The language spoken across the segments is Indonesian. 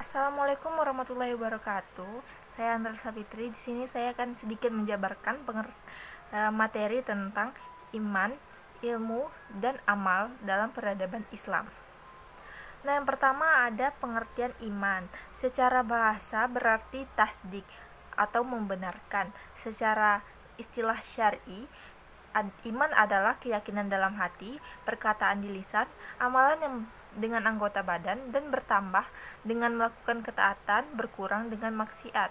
Assalamualaikum warahmatullahi wabarakatuh. Saya Andra Sapitri. Di sini saya akan sedikit menjabarkan materi tentang iman, ilmu, dan amal dalam peradaban Islam. Nah, yang pertama ada pengertian iman. Secara bahasa berarti tasdik atau membenarkan. Secara istilah syar'i, iman adalah keyakinan dalam hati, perkataan di lisan, amalan yang dengan anggota badan, dan bertambah dengan melakukan ketaatan, berkurang dengan maksiat.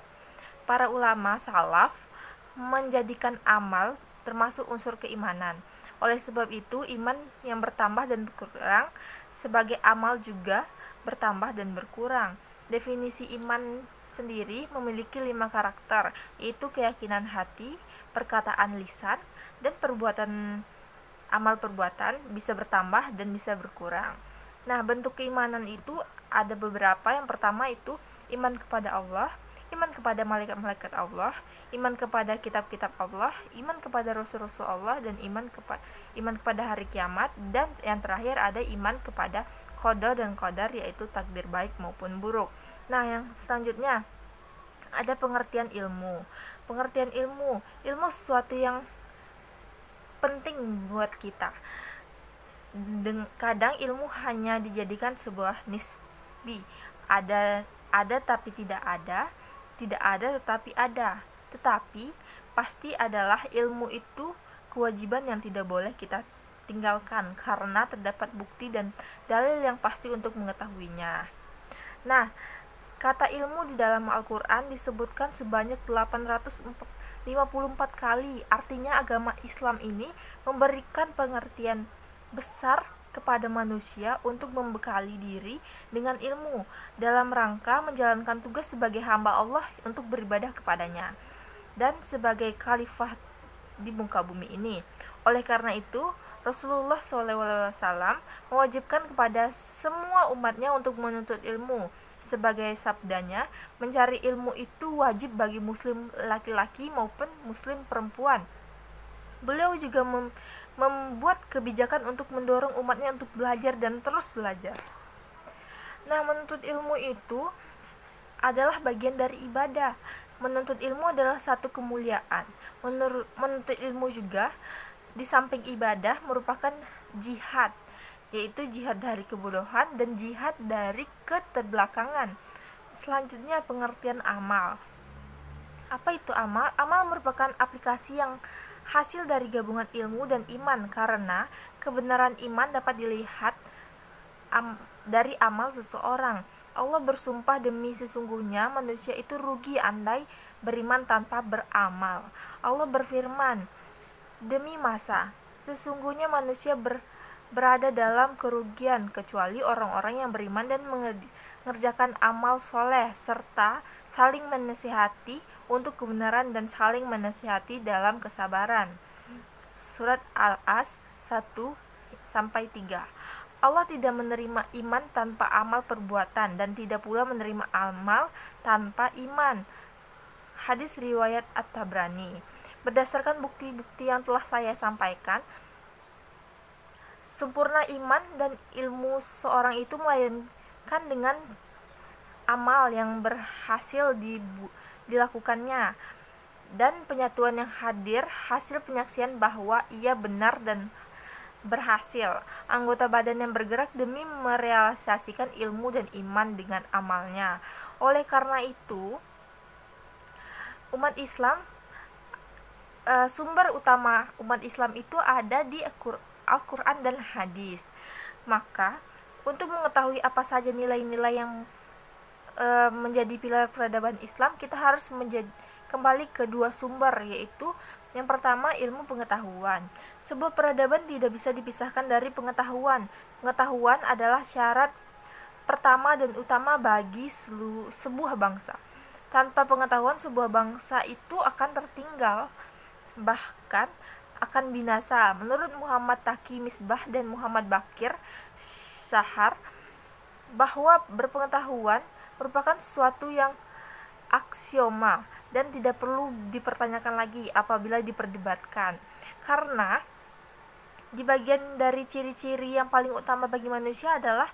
Para ulama salaf menjadikan amal termasuk unsur keimanan. Oleh sebab itu, iman yang bertambah dan berkurang sebagai amal juga bertambah dan berkurang. Definisi iman sendiri memiliki 5 karakter, yaitu keyakinan hati, perkataan lisan, dan amal perbuatan bisa bertambah dan bisa berkurang. Nah, bentuk keimanan itu ada beberapa. Yang pertama itu iman kepada Allah, iman kepada malaikat-malaikat Allah, iman kepada kitab-kitab Allah, iman kepada rasul-rasul Allah, dan iman kepada hari kiamat, dan yang terakhir ada iman kepada qada dan qadar, yaitu takdir baik maupun buruk. Nah, yang selanjutnya ada pengertian ilmu. Pengertian ilmu sesuatu yang penting buat kita. Kadang ilmu hanya dijadikan sebuah nisbi, ada tapi tidak ada tetapi ada. Tetapi pasti adalah ilmu itu kewajiban yang tidak boleh kita tinggalkan karena terdapat bukti dan dalil yang pasti untuk mengetahuinya. Nah, kata ilmu di dalam Al-Quran disebutkan sebanyak 854 kali. Artinya agama Islam ini memberikan pengertian besar kepada manusia untuk membekali diri dengan ilmu dalam rangka menjalankan tugas sebagai hamba Allah untuk beribadah kepadanya dan sebagai khalifah di muka bumi ini. Oleh karena itu, Rasulullah SAW mewajibkan kepada semua umatnya untuk menuntut ilmu. Sebagai sabdanya, mencari ilmu itu wajib bagi muslim laki-laki maupun muslim perempuan. Beliau juga membuat kebijakan untuk mendorong umatnya untuk belajar dan terus belajar. Nah, menuntut ilmu itu adalah bagian dari ibadah. Menuntut ilmu adalah satu kemuliaan. Menuntut ilmu juga di samping ibadah merupakan jihad, yaitu jihad dari kebodohan dan jihad dari keterbelakangan. Selanjutnya pengertian amal. Apa itu amal? Amal merupakan aplikasi yang hasil dari gabungan ilmu dan iman, karena kebenaran iman dapat dilihat dari amal seseorang. Allah bersumpah, demi sesungguhnya manusia itu rugi andai beriman tanpa beramal. Allah berfirman, demi masa, sesungguhnya manusia berada dalam kerugian kecuali orang-orang yang beriman dan mengerjakan amal soleh serta saling menasihati untuk kebenaran dan saling menasihati dalam kesabaran. Surat Al-As 1-3. Allah tidak menerima iman tanpa amal perbuatan dan tidak pula menerima amal tanpa iman. Hadis riwayat At-Tabrani. Berdasarkan bukti-bukti yang telah saya sampaikan, sempurna iman dan ilmu seorang itu melainkan dengan amal yang berhasil dilakukannya dan penyatuan yang hadir hasil penyaksian bahwa ia benar dan berhasil. Anggota badan yang bergerak demi merealisasikan ilmu dan iman dengan amalnya. Oleh karena itu, sumber utama umat Islam itu ada di Al-Quran dan hadis. Maka untuk mengetahui apa saja nilai-nilai yang menjadi pilar peradaban Islam, kita harus kembali ke dua sumber, yaitu yang pertama ilmu pengetahuan. Sebuah peradaban tidak bisa dipisahkan dari pengetahuan. Pengetahuan adalah syarat pertama dan utama bagi sebuah bangsa. Tanpa pengetahuan, sebuah bangsa itu akan tertinggal, bahkan akan binasa. Menurut Muhammad Taqi Misbah dan Muhammad Bakir Syahar, bahwa berpengetahuan merupakan sesuatu yang aksioma dan tidak perlu dipertanyakan lagi apabila diperdebatkan, karena di bagian dari ciri-ciri yang paling utama bagi manusia adalah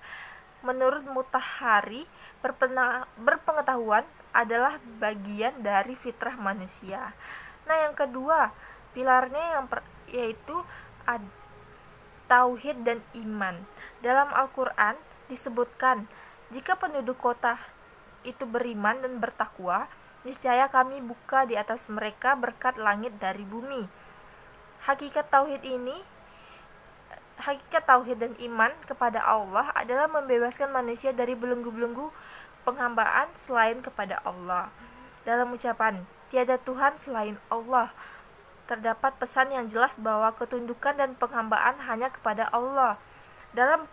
menurut Mutahari, Berpengetahuan adalah bagian dari fitrah manusia. Nah, yang kedua, pilarnya yaitu tauhid dan iman. Dalam Al-Qur'an disebutkan, jika penduduk kota itu beriman dan bertakwa, niscaya kami buka di atas mereka berkat langit dari bumi. Hakikat tauhid dan iman kepada Allah adalah membebaskan manusia dari belenggu-belenggu penghambaan selain kepada Allah. Dalam ucapan tiada Tuhan selain Allah, terdapat pesan yang jelas bahwa ketundukan dan penghambaan hanya kepada Allah. Dalam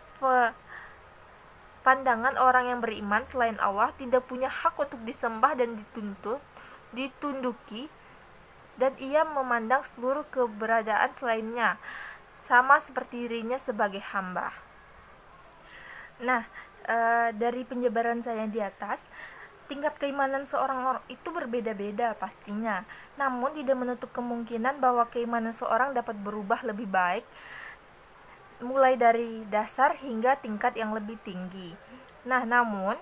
pandangan orang yang beriman, selain Allah tidak punya hak untuk disembah dan ditunduki, dan ia memandang seluruh keberadaan selainnya sama seperti dirinya sebagai hamba. Nah, dari penjabaran saya di atas, tingkat keimanan seorang orang itu berbeda-beda pastinya, namun tidak menutup kemungkinan bahwa keimanan seorang dapat berubah lebih baik mulai dari dasar hingga tingkat yang lebih tinggi. Nah, namun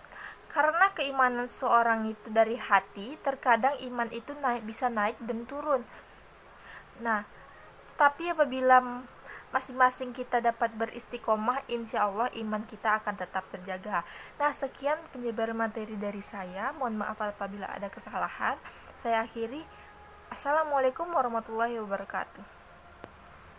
karena keimanan seorang itu dari hati, terkadang iman itu bisa naik dan turun. Nah, tapi apabila masing-masing kita dapat beristiqomah, insya Allah iman kita akan tetap terjaga. Nah, sekian penjabaran materi dari saya. Mohon maaf apabila ada kesalahan. Saya akhiri. Assalamualaikum warahmatullahi wabarakatuh.